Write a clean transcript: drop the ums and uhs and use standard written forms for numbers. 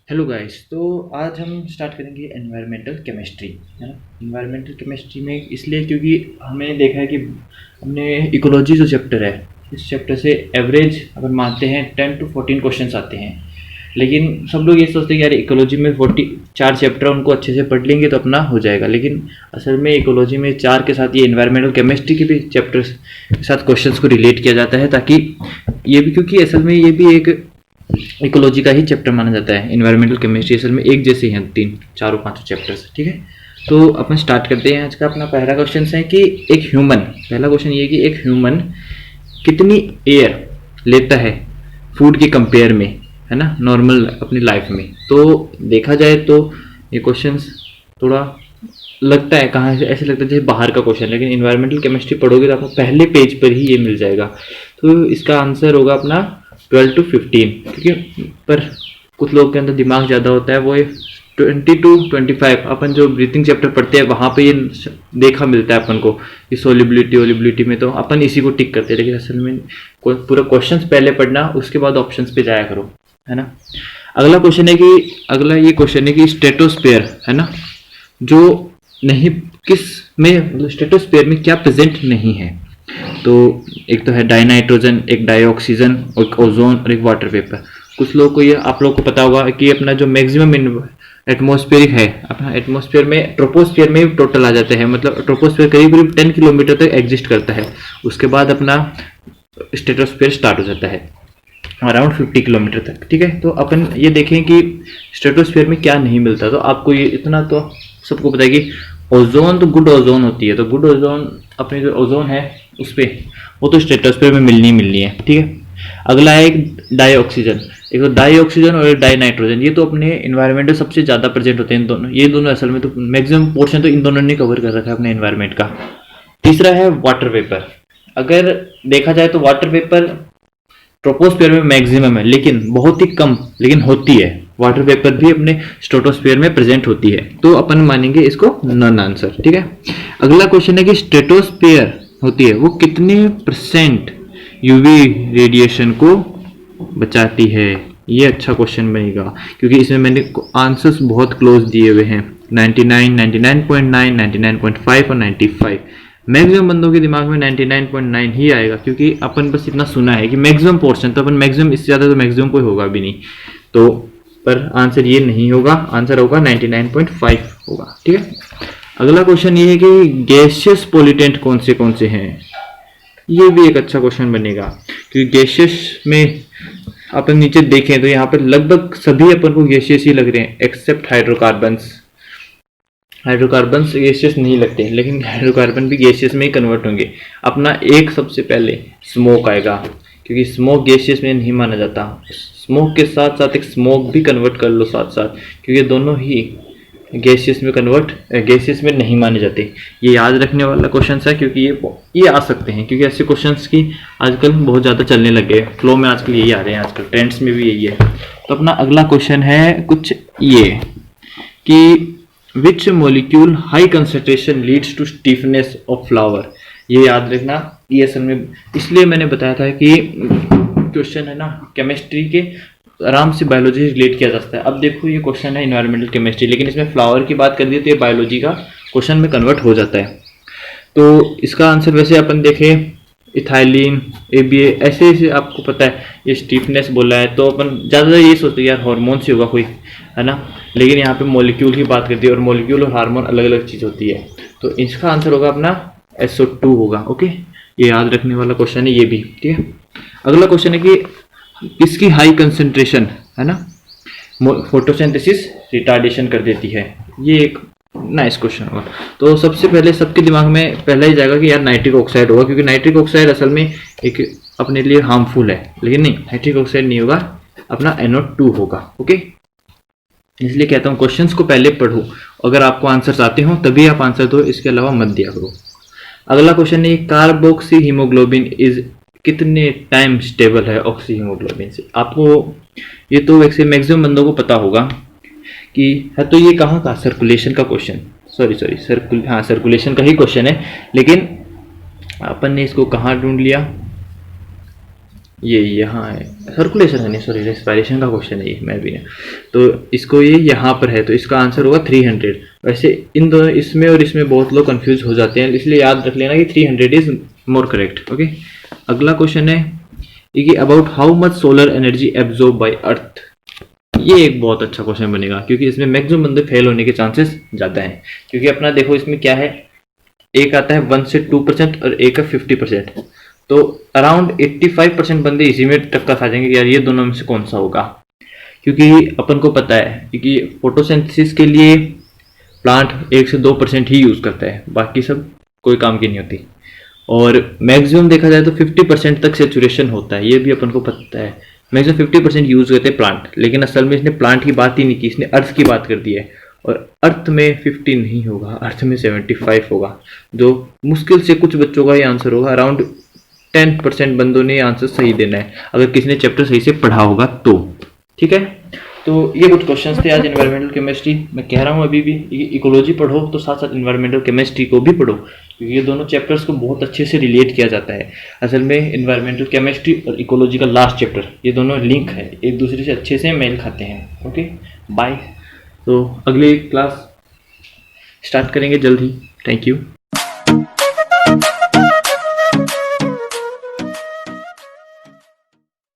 Hello guys. तो आज हम स्टार्ट करेंगे एनवायरमेंटल केमिस्ट्री, है ना। एनवायरमेंटल केमिस्ट्री में इसलिए क्योंकि हमने देखा है कि हमने इकोलॉजी जो चैप्टर है, इस चैप्टर से एवरेज अपन मानते हैं 10 to 14 क्वेश्चंस आते हैं। लेकिन सब लोग ये सोचते हैं कि यार इकोलॉजी में 4 चैप्टर उनको अच्छे से पढ़ लेंगे तो अपना हो जाएगा, लेकिन असल में इकोलॉजी में 4 के साथ ये एनवायरमेंटल केमिस्ट्री के भी चैप्टर्स के साथ क्वेश्चंस को रिलेट किया जाता है, ताकि ये भी, क्योंकि असल में ये भी एक इकोलॉजी का ही चैप्टर माना जाता है। इन्वायरमेंटल केमिस्ट्री असल में एक जैसे हैं, तीन चारों पांचों चैप्टर्स, ठीक है। तो अपन स्टार्ट करते हैं। आज का अपना पहला क्वेश्चन है कि एक ह्यूमन, पहला क्वेश्चन ये है कि एक ह्यूमन कितनी एयर लेता है फूड के कंपेयर में, है ना, नॉर्मल अपनी लाइफ में। तो देखा जाए तो ये क्वेश्चन थोड़ा लगता है, कहाँ से ऐसे लगता है जैसे बाहर का क्वेश्चन, लेकिन इन्वायरमेंटल केमिस्ट्री पढ़ोगे तो आपको पहले पेज पर ही ये मिल जाएगा। तो इसका आंसर होगा अपना 12 to 15, क्योंकि पर कुछ लोगों के अंदर दिमाग ज़्यादा होता है, वो 20 to 25 अपन जो ब्रीथिंग चैप्टर पढ़ते हैं वहाँ पे ये देखा मिलता है अपन को कि सोलिबिलिटी ओलिबिलिटी में, तो अपन इसी को टिक करते हैं। लेकिन असल में पूरा क्वेश्चंस पहले पढ़ना, उसके बाद ऑप्शंस पे जाया करो, है ना। अगला क्वेश्चन है कि अगला ये क्वेश्चन है कि स्ट्रेटोस्फेयर, है ना, जो नहीं किस में, मतलब स्ट्रेटोस्फेयर में क्या प्रेजेंट नहीं है। तो एक तो है डाइनाइट्रोजन, एक डाइऑक्सीजन, एक ओजोन और एक वाटर वेपर। कुछ लोगों को ये, आप लोगों को पता होगा कि अपना जो मैक्सिमम एटमॉस्फेरिक है, अपना एटमॉस्फेयर में, ट्रोपोस्फेयर में टोटल आ जाते हैं, मतलब ट्रोपोस्फेयर करीब करीब 10 किलोमीटर तक एग्जिस्ट करता है। उसके बाद अपना स्ट्रेटोस्फेयर स्टार्ट हो जाता है अराउंड 50 किलोमीटर तक, ठीक है। तो अपन ये देखें कि स्ट्रेटोस्फेयर में क्या नहीं मिलता। तो आपको ये इतना तो सबको पता है कि ओजोन, तो गुड ओजोन होती है, तो गुड ओजोन अपनी जो ओजोन है उस पर, वो तो स्ट्रेटोस्फेयर में मिलनी है, ठीक है। अगला है एक डाइऑक्सीजन, एक तो डाइऑक्सीजन और एक डाइनाइट्रोजन। ये तो अपने इन्वायरमेंट में सबसे ज़्यादा प्रेजेंट होते हैं इन दोनों, ये दोनों असल में तो मैक्सिमम पोर्शन तो इन दोनों ने कवर कर रखा है अपने इन्वायरमेंट का। तीसरा है वाटर वेपर। अगर देखा जाए तो वाटर वेपर ट्रोपोस्फेयर में मैक्सिमम है, लेकिन बहुत ही कम, लेकिन होती है। वाटर वेपर भी अपने स्ट्रेटोस्फेयर में प्रेजेंट होती है, तो अपन मानेंगे इसको नॉन आंसर, ठीक है। अगला क्वेश्चन है कि स्ट्रेटोस्फेयर होती है वो कितने % यूवी रेडिएशन को बचाती है। ये अच्छा क्वेश्चन बनेगा, क्योंकि इसमें मैंने आंसर्स बहुत क्लोज दिए हुए हैं, 99, 99.9, 99.5 और 95। मैक्सिमम बंदों के दिमाग में 99.9 ही आएगा, क्योंकि अपन बस इतना सुना है कि मैक्सिमम पोर्शन, तो अपन मैक्सिमम, इससे ज़्यादा तो मैक्सिमम कोई होगा भी नहीं। तो पर आंसर ये नहीं होगा, आंसर होगा 99.5 होगा, ठीक है। अगला क्वेश्चन ये है कि गैसियस पोल्यूटेंट कौन से हैं। ये भी एक अच्छा क्वेश्चन बनेगा, क्योंकि गैसियस में अपन नीचे देखें तो यहाँ पर लगभग सभी अपन को गैसियस ही लग रहे हैं, एक्सेप्ट हाइड्रोकार्बन्स। हाइड्रोकार्बन्स गैसियस नहीं लगते, लेकिन हाइड्रोकार्बन भी गैसियस में ही कन्वर्ट होंगे। अपना एक सबसे पहले स्मोक आएगा, क्योंकि स्मोक गैसियस में नहीं माना जाता। स्मोक के साथ साथ एक स्मोक भी कन्वर्ट कर लो साथ साथ, क्योंकि दोनों ही गैसियस में नहीं माने जाते। ये याद रखने वाला क्वेश्चन है, क्योंकि ये आ सकते हैं, क्योंकि ऐसे क्वेश्चंस की आजकल बहुत ज़्यादा चलने लग गए, फ्लो में आजकल यही आ रहे हैं, आजकल ट्रेंड्स में भी यही है। तो अपना अगला क्वेश्चन है कुछ ये कि which molecule high concentration leads to stiffness of flower. ये याद रखना, ये असल में इसलिए मैंने बताया था कि क्वेश्चन है ना केमिस्ट्री के, आराम से बायोलॉजी रिलेट किया जा सकता है। अब देखो ये क्वेश्चन है इन्वायरमेंटल केमिस्ट्री, लेकिन इसमें फ्लावर की बात कर दी तो ये बायोलॉजी का क्वेश्चन में कन्वर्ट हो जाता है। तो इसका आंसर वैसे अपन देखें इथाइलिन, ABA, ऐसे ऐसे आपको पता है। ये स्टीफनेस बोला है तो अपन ज़्यादा ये सोचते हैं यार हार्मोन से होगा कोई, है ना, लेकिन यहाँ पे मॉलिक्यूल की बात करती है, और मॉलिक्यूल और हार्मोन अलग अलग चीज़ होती है। तो इसका आंसर होगा अपना SO2 होगा, ओके। ये याद रखने वाला क्वेश्चन है ये भी, ठीक है। अगला क्वेश्चन है कि किसकी हाई कंसंट्रेशन, है ना, फोटोसिंथेसिस रिटार्डेशन कर देती है। ये एक नाइस क्वेश्चन होगा। तो सबसे पहले सबके दिमाग में पहला ही जाएगा कि यार नाइट्रिक ऑक्साइड होगा, क्योंकि नाइट्रिक ऑक्साइड असल में एक अपने लिए हार्मफुल है, लेकिन नहीं, नाइट्रिक ऑक्साइड नहीं होगा, अपना NO2 होगा, ओके। इसलिए कहता हूँ क्वेश्चंस को पहले पढ़ो, अगर आपको आंसर्स आते हो तभी आप आंसर दो, इसके अलावा मत दिया करो। अगला क्वेश्चन है कार्बोक्सी हीमोग्लोबिन इज कितने टाइम स्टेबल है ऑक्सी हीमोग्लोबिन से। आपको ये तो वैसे मैक्सिमम बंदों को पता होगा कि है। तो ये कहाँ का सर्कुलेशन का क्वेश्चन, सर्कुलेशन का ही क्वेश्चन है, लेकिन अपन ने इसको कहाँ ढूंढ लिया, ये यहाँ है, सर्कुलेशन है नहीं, सॉरी रेस्पिरेशन का क्वेश्चन है ये, मैं भी नहीं, तो इसको ये यहाँ पर है, तो इसका आंसर होगा 300। वैसे इन दोनों, इसमें और इसमें बहुत लोग कंफ्यूज हो जाते हैं, इसलिए याद रख लेना कि 300 इज मोर करेक्ट। ओके, अगला क्वेश्चन है कि about how much solar energy absorb by earth. ये एक बहुत अच्छा क्वेश्चन बनेगा, क्योंकि इसमें मैक्सिमम बंदे फेल होने के चांसेस ज़्यादा हैं, क्योंकि अपना देखो इसमें क्या है, एक आता है 1 से 2% और एक है 50%, तो अराउंड 85% बंदे इसी में टक्कर खा जाएंगे कि यार ये दोनों में से कौन सा होगा, क्योंकि अपन को पता है कि फोटोसिंथेसिस के लिए प्लांट 1 से 2% ही यूज़ करता है, बाकी सब कोई काम की नहीं होती, और मैक्सिमम देखा जाए तो 50% तक सेचुरेशन होता है, ये भी अपन को पता है। मैक्सिमम 50% यूज़ करते हैं प्लांट, लेकिन असल में इसने प्लांट की बात ही नहीं की, इसने अर्थ की बात कर दी है, और अर्थ में 50 नहीं होगा, अर्थ में 75 होगा, जो मुश्किल से कुछ बच्चों का ही आंसर होगा। अराउंड 10% बंदों ने आंसर सही देना है, अगर किसी ने चैप्टर सही से पढ़ा होगा तो। ठीक है, तो ये कुछ क्वेश्चंस थे आज एनवायरमेंटल केमिस्ट्री। मैं कह रहा हूँ अभी भी इकोलॉजी पढ़ो तो साथ साथ एनवायरमेंटल केमिस्ट्री को भी पढ़ो, क्योंकि ये दोनों चैप्टर्स को बहुत अच्छे से रिलेट किया जाता है। असल में एनवायरमेंटल केमिस्ट्री और इकोलॉजी का लास्ट चैप्टर, ये दोनों लिंक है, एक दूसरे से अच्छे से मेल खाते हैं। Okay, bye. तो अगली क्लास स्टार्ट करेंगे जल्द ही। Thank you.